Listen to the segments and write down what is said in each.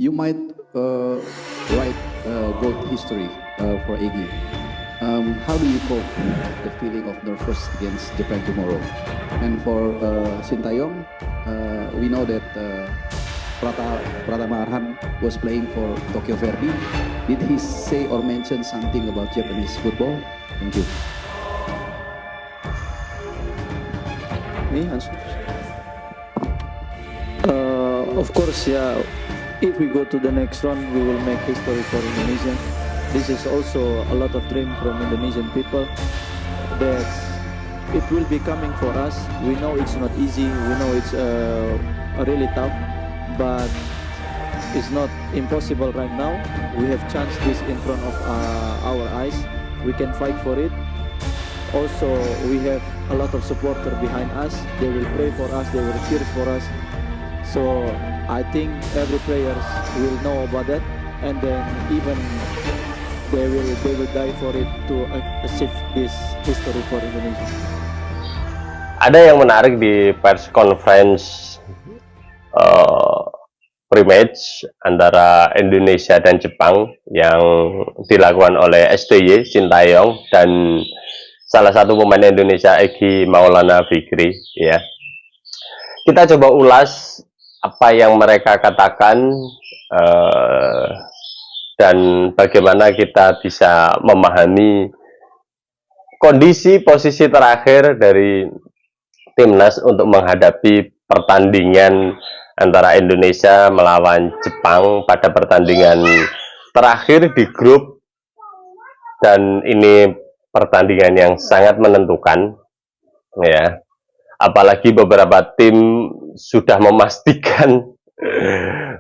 you might write gold history for Egy. How do you cope the feeling of nervous against Japan tomorrow? And for Sintayong, we know that Pratama Arhan was playing for Tokyo Verdy. Did he say or mention something about Japanese football? Thank you. Me answer. Of course, yeah. If we go to the next round, we will make history for Indonesia. This is also a lot of dream from Indonesian people. That it will be coming for us. We know it's not easy. We know it's really tough, but it's not impossible right now. We have chance this in front of our eyes. We can fight for it. Also, we have a lot of supporters behind us. They will pray for us. They will cheer for us. So I think every players will know about that, and then even they will die for it to achieve this history for Indonesia. Ada yang menarik di press conference pre-match antara Indonesia dan Jepang yang dilakukan oleh STY Sintayong dan salah satu pemain Indonesia Egy Maulana Fikri, ya. Kita coba ulas apa yang mereka katakan dan bagaimana kita bisa memahami kondisi posisi terakhir dari timnas untuk menghadapi pertandingan antara Indonesia melawan Jepang pada pertandingan terakhir di grup, dan ini pertandingan yang sangat menentukan, ya. Apalagi beberapa tim sudah memastikan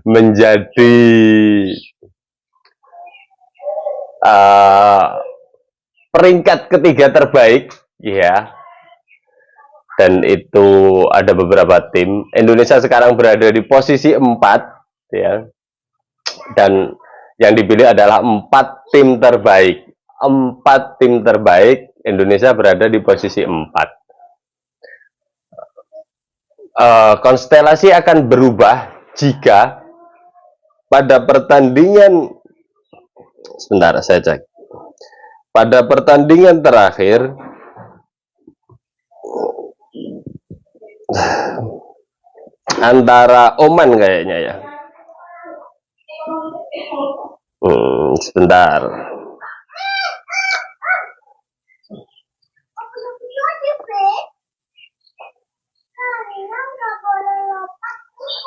menjadi peringkat ketiga terbaik, ya. Dan itu ada beberapa tim. Indonesia sekarang berada di posisi 4, ya. Dan yang dipilih adalah 4 tim terbaik. 4 tim terbaik, Indonesia berada di posisi 4. Konstelasi akan berubah jika pada pertandingan, sebentar saya cek, pada pertandingan terakhir antara Oman kayaknya, ya. Sebentar.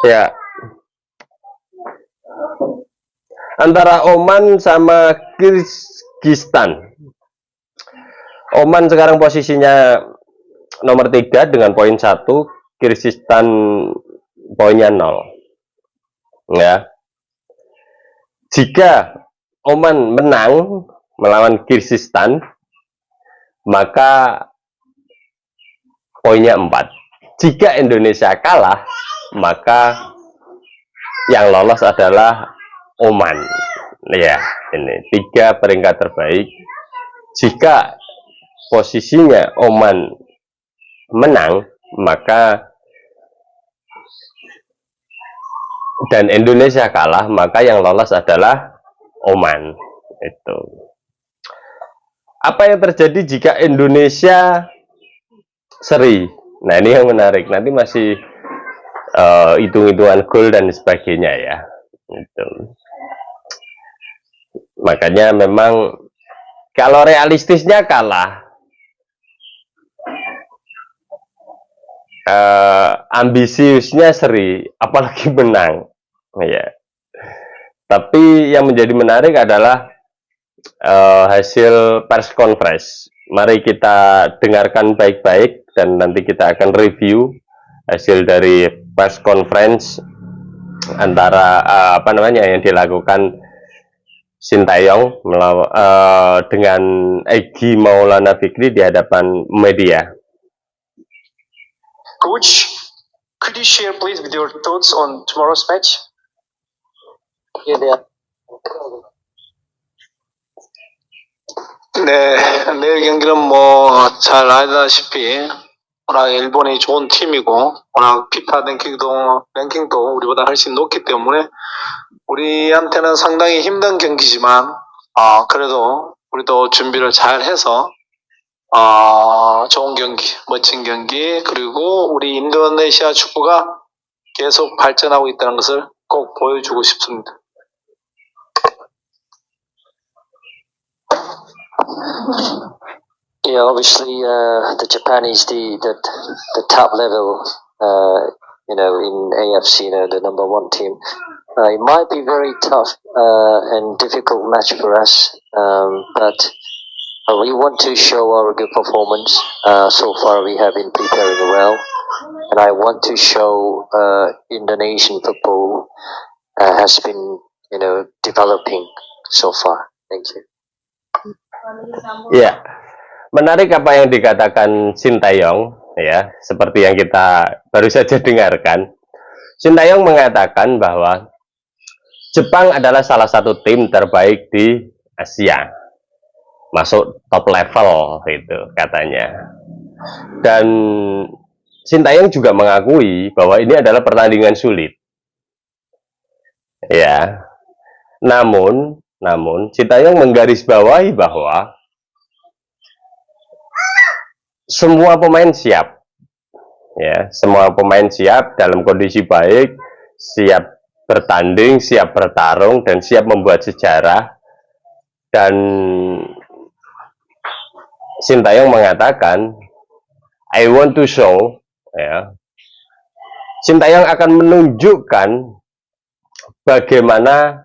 Ya, antara Oman sama Kirgistan. Oman sekarang posisinya nomor 3 dengan poin 1, Kirgistan poinnya 0. Ya. Jika Oman menang melawan Kirgistan, maka poinnya 4. Jika Indonesia kalah, maka yang lolos adalah Oman. Ya, ini 3 peringkat terbaik. Jika posisinya Oman menang, maka dan Indonesia kalah, maka yang lolos adalah Oman. Itu. Apa yang terjadi jika Indonesia seri? Nah, ini yang menarik. Nanti masih hitung-hitungan gol dan sebagainya, ya. Itu. Makanya memang kalau realistisnya kalah, ambisiusnya seri, apalagi menang, ya. Tapi yang menjadi menarik adalah hasil press conference. Mari kita dengarkan baik-baik dan nanti kita akan review hasil dari press conference antara yang dilakukan Sintayong dengan Egy Maulana Fikri di hadapan media. Coach, could you share please with your thoughts on tomorrow's match? 네, 내일 경기는 잘 알다시피 워낙 일본이 좋은 팀이고 워낙 피파 랭킹도 우리보다 훨씬 높기 때문에 우리한테는 상당히 힘든 경기지만 그래도 우리도 준비를 잘 해서 좋은 경기, 멋진 경기, 그리고 우리 인도네시아 축구가 계속 발전하고 있다는 것을 꼭 보여주고 싶습니다. Yeah, obviously, the Japan is the top level, in AFC, the number one team. It might be very tough and difficult match for us, but we want to show our good performance. So far, we have been preparing well, and I want to show Indonesian football has been, developing so far. Thank you. Ya, menarik apa yang dikatakan Sintayong, ya, seperti yang kita baru saja dengarkan. Sintayong mengatakan bahwa Jepang adalah salah satu tim terbaik di Asia, masuk top level itu katanya. Dan Sintayong juga mengakui bahwa ini adalah pertandingan sulit. Ya, namun Sintayong menggarisbawahi bahwa semua pemain siap, ya, semua pemain siap dalam kondisi baik, siap bertanding, siap bertarung, dan siap membuat sejarah. Dan Sintayong mengatakan, I want to show, ya, Sintayong akan menunjukkan bagaimana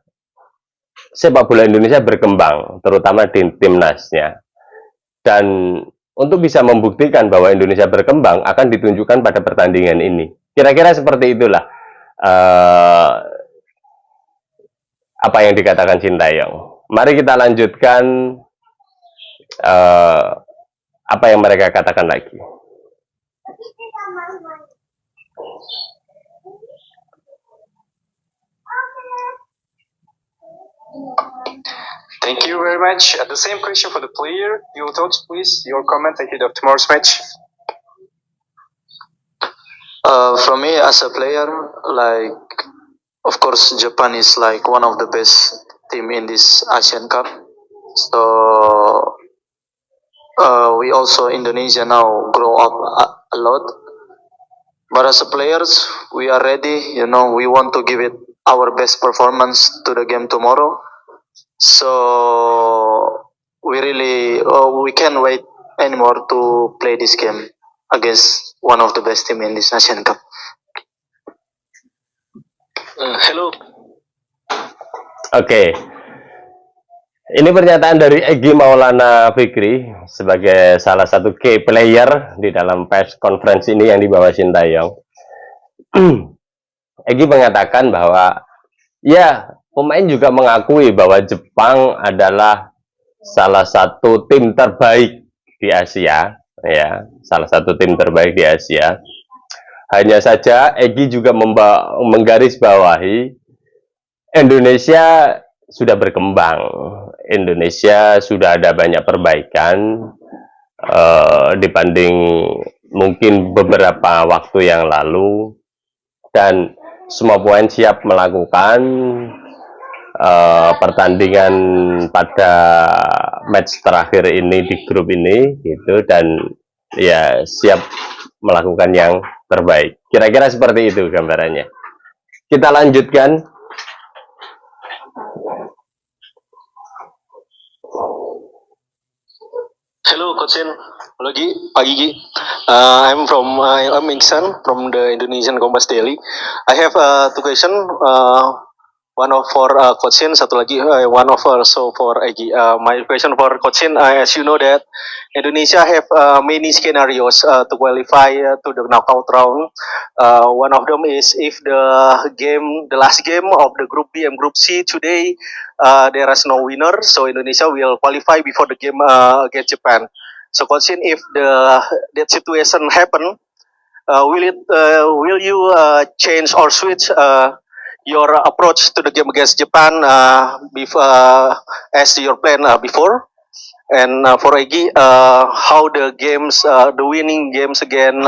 sepak bola Indonesia berkembang, terutama di timnasnya. Dan untuk bisa membuktikan bahwa Indonesia berkembang akan ditunjukkan pada pertandingan ini. Kira-kira seperti itulah apa yang dikatakan Sintayong. Mari kita lanjutkan apa yang mereka katakan lagi. Thank you very much. The same question for the player. Your thoughts, please. Your comment ahead of tomorrow's match. For me as a player, of course, Japan is one of the best team in this Asian Cup. So we also Indonesia now grow up a lot. But as a players, we are ready. We want to give it our best performance to the game tomorrow. So we can't wait anymore to play this game against one of the best team in this Asian Cup. Hello. Oke. Ini pernyataan dari Egy Maulana Fikri sebagai salah satu key player di dalam press conference ini yang dibawa Sintayong. Egy mengatakan bahwa ya, pemain juga mengakui bahwa Jepang adalah salah satu tim terbaik di Asia, ya, salah satu tim terbaik di Asia. Hanya saja Egy juga menggarisbawahi Indonesia sudah berkembang. Indonesia sudah ada banyak perbaikan dibanding mungkin beberapa waktu yang lalu, dan semua pemain siap melakukan pertandingan pada match terakhir ini di grup ini gitu, dan ya siap melakukan yang terbaik. Kira-kira seperti itu gambarannya. Kita lanjutkan. Hello, Coach Sin. Lagi, Pak Gigi. I'm Iksan from the Indonesian Kompas Daily. I have two questions. One of for Coach Sin, satu lagi one of also for Egy. My question for Coach Sin, as you know that Indonesia have many scenarios to qualify to the knockout round. One of them is if the last game of the Group B and Group C today, there is no winner, so Indonesia will qualify before the game against Japan. So, Coach Sin, if that situation happen, will you change or switch your approach to the game against Japan as your plan before? And for Egy, how the winning games against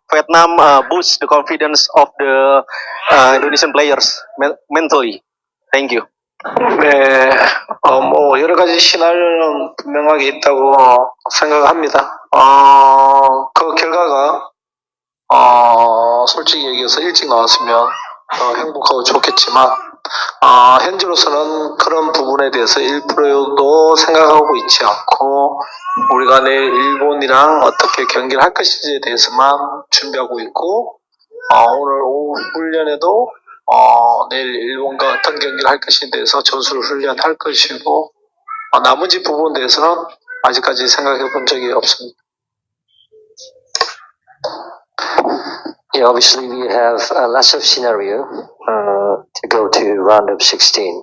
Vietnam boost the confidence of the Indonesian players mentally? Thank you. 네, 뭐 여러 가지 시나리오는 분명하게 있다고 생각합니다. 그 결과가 솔직히 얘기해서 일찍 나왔으면 더 행복하고 좋겠지만 현재로서는 그런 부분에 대해서 1%도 생각하고 있지 않고 우리가 내일 일본이랑 어떻게 경기를 할 것인지에 대해서만 준비하고 있고 오늘 오후 훈련에도 내일 일본과 어떤 경기를 할 것인지에 대해서 전술 훈련할 것이고 나머지 부분에 대해서는 아직까지 생각해 본 적이 없습니다. Yeah, obviously we have lots of scenario to go to round of 16.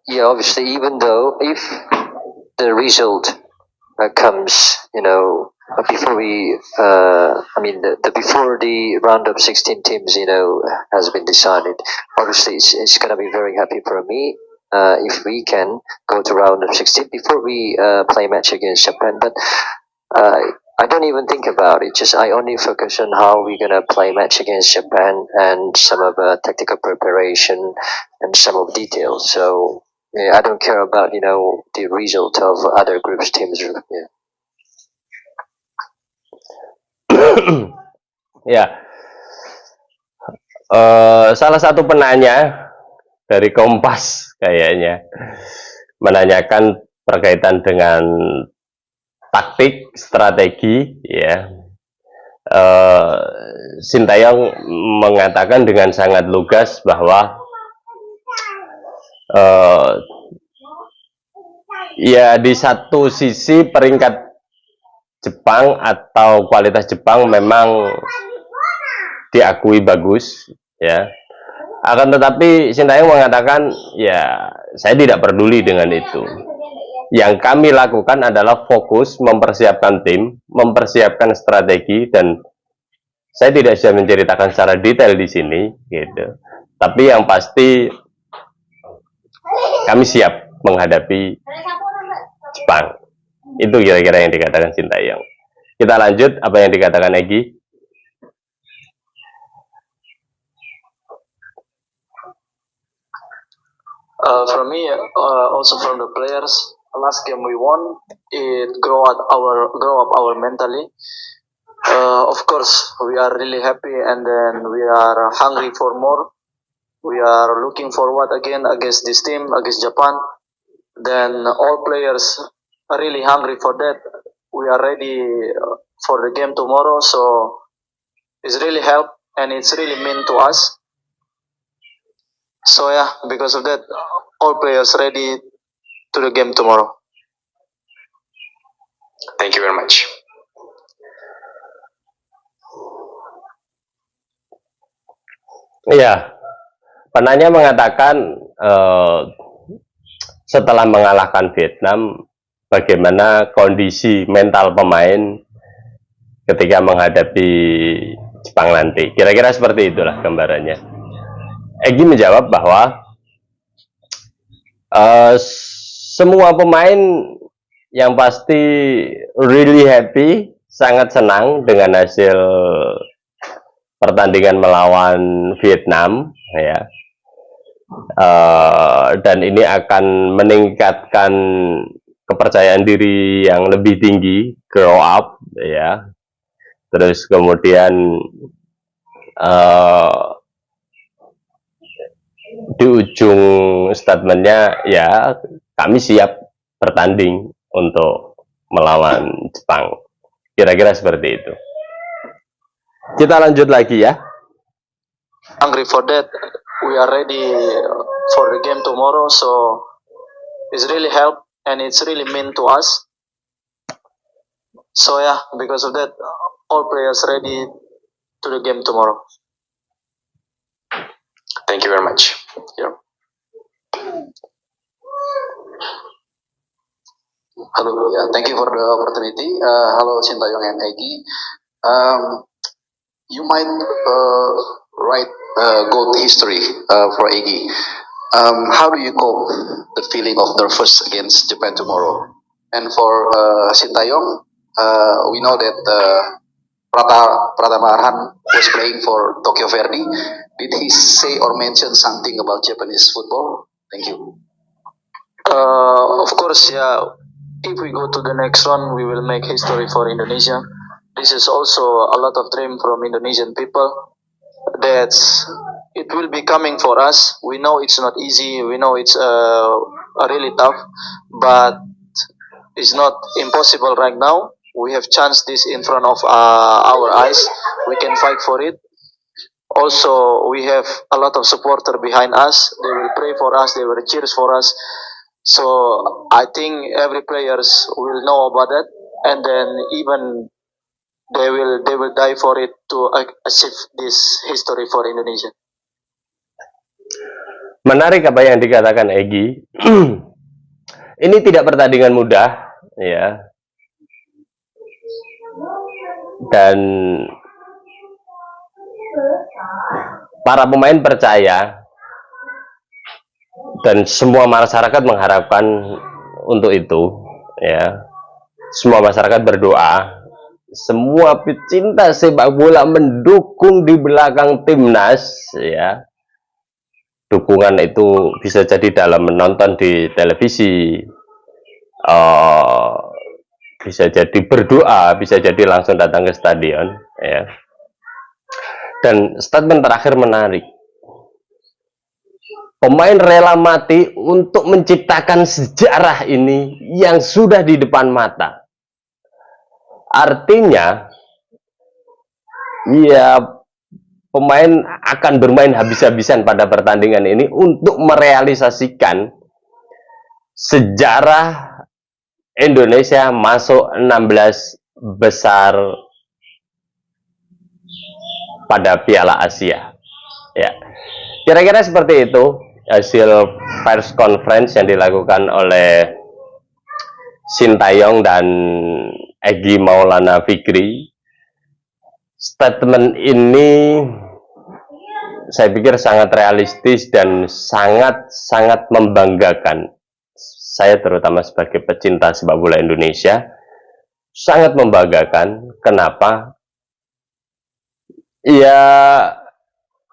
Yeah, obviously even though if the result comes, before we, the before the round of 16 teams, has been decided. Obviously, it's gonna be very happy for me if we can go to round of 16 before we play match against Japan. But I don't even think about it. Just I only focus on how we're gonna play match against Japan and some of tactical preparation and some of details. So yeah, I don't care about the result of other groups teams. Yeah. Ya, salah satu penanya dari Kompas kayaknya menanyakan berkaitan dengan taktik, strategi, ya. Sintayong mengatakan dengan sangat lugas bahwa ya di satu sisi peringkat Jepang atau kualitas Jepang memang diakui bagus, ya. Akan tetapi Sintayong mengatakan, ya saya tidak peduli dengan itu. Yang kami lakukan adalah fokus mempersiapkan tim, mempersiapkan strategi, dan saya tidak bisa menceritakan secara detail di sini, gitu. Tapi yang pasti kami siap menghadapi Jepang. Itu kira-kira yang dikatakan Sintayong. Kita lanjut apa yang dikatakan Egy. For me, also from the players, last game we won, it grow up our mentally. Of course, we are really happy, and then we are hungry for more. We are looking forward again against this team, against Japan. Then all players are really hungry for that. We are ready for the game tomorrow, so it's really help and it's really mean to us. So yeah, because of that, all players ready to the game tomorrow. Thank you very much. Iya, penanya mengatakan setelah mengalahkan Vietnam, bagaimana kondisi mental pemain ketika menghadapi Jepang nanti. Kira-kira seperti itulah gambarannya. Egy menjawab bahwa semua pemain yang pasti really happy, sangat senang dengan hasil pertandingan melawan Vietnam, ya. Dan ini akan meningkatkan kepercayaan diri yang lebih tinggi, grow up, ya. Terus kemudian di ujung statementnya, ya kami siap bertanding untuk melawan Jepang. Kira-kira seperti itu. Kita lanjut lagi ya. Hungry for that. We are ready for the game tomorrow, so it's really help and it's really mean to us. So yeah, because of that, all players ready to the game tomorrow. Thank you very much. Yeah. Hello, yeah, thank you for the opportunity. Hello, Sintayong and Egy. You might write gold history for Egy. How do you cope the feeling of nervous against Japan tomorrow? And for Sintayong, we know that Pratama Arhan was playing for Tokyo Verdy. Did he say or mention something about Japanese football? Thank you. Of course, yeah. If we go to the next round, we will make history for Indonesia. This is also a lot of dream from Indonesian people. That it will be coming for us. We know it's not easy. We know it's really tough, but it's not impossible right now. We have chance this in front of our eyes. We can fight for it. Also, we have a lot of supporter behind us. They will pray for us. They will cheers for us. So I think every players will know about that, and then even they will die for it to achieve this history for Indonesia. Menarik apa yang dikatakan Egy. Ini tidak pertandingan mudah, ya. Dan para pemain percaya dan semua masyarakat mengharapkan untuk itu, ya. Semua masyarakat berdoa, semua pecinta sepak bola mendukung di belakang timnas, ya. Dukungan itu bisa jadi dalam menonton di televisi, bisa jadi berdoa, bisa jadi langsung datang ke stadion, ya. Dan statement terakhir menarik. Pemain rela mati untuk menciptakan sejarah ini yang sudah di depan mata. Artinya, ya, pemain akan bermain habis-habisan pada pertandingan ini untuk merealisasikan sejarah Indonesia masuk 16 besar pada Piala Asia. Ya, kira-kira seperti itu hasil press conference yang dilakukan oleh Sintayong dan Egy Maulana Fikri. Statement ini saya pikir sangat realistis dan sangat membanggakan. Saya terutama sebagai pecinta sepak bola Indonesia sangat membanggakan. Kenapa? Ya,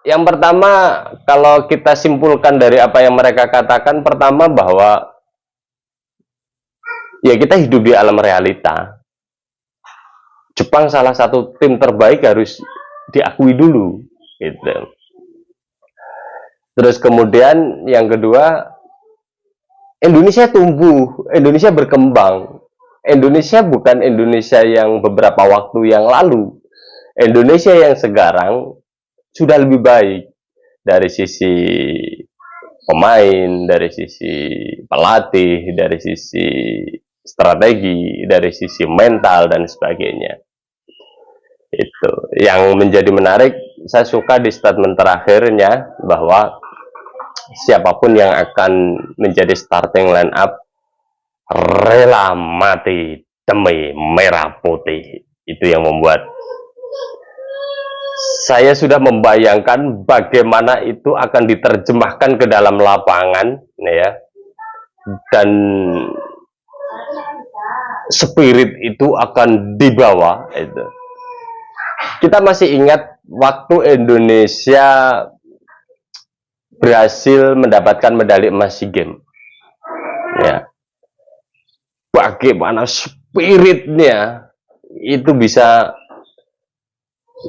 yang pertama, kalau kita simpulkan dari apa yang mereka katakan, pertama bahwa ya kita hidup di alam realita. Jepang salah satu tim terbaik harus diakui dulu, gitu. Terus kemudian yang kedua, Indonesia tumbuh, Indonesia berkembang. Indonesia bukan Indonesia yang beberapa waktu yang lalu. Indonesia yang sekarang sudah lebih baik dari sisi pemain, dari sisi pelatih, dari sisi strategi, dari sisi mental dan sebagainya. Itu yang menjadi menarik. Saya suka di statement terakhirnya bahwa siapapun yang akan menjadi starting line up rela mati demi merah putih. Itu yang membuat saya sudah membayangkan bagaimana itu akan diterjemahkan ke dalam lapangan, ya. Dan spirit itu akan dibawa, itu. Kita masih ingat waktu Indonesia berhasil mendapatkan medali emas SEA Games, ya. Bagaimana spiritnya itu bisa,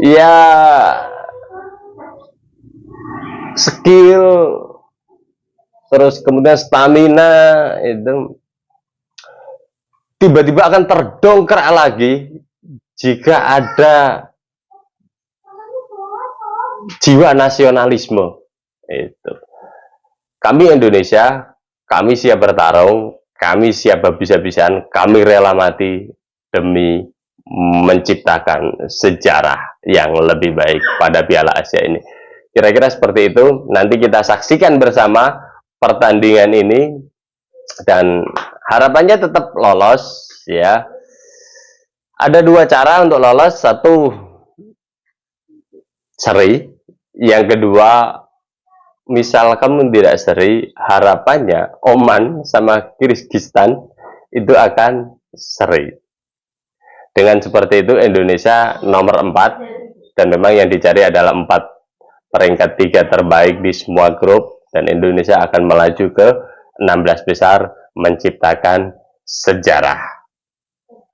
ya, skill, terus kemudian stamina itu tiba-tiba akan terdongkrak lagi jika ada jiwa nasionalisme. Itu. Kami Indonesia, kami siap bertarung, kami siap habis-habisan, kami rela mati demi menciptakan sejarah yang lebih baik pada Piala Asia ini. Kira-kira seperti itu. Nanti kita saksikan bersama pertandingan ini dan harapannya tetap lolos, ya. Ada dua cara untuk lolos. Satu, seri. Yang kedua, misal kamu tidak seri, harapannya Oman sama Kyrgyzstan itu akan seri. Dengan seperti itu Indonesia nomor 4 dan memang yang dicari adalah 4 peringkat 3 terbaik di semua grup, dan Indonesia akan melaju ke 16 besar menciptakan sejarah.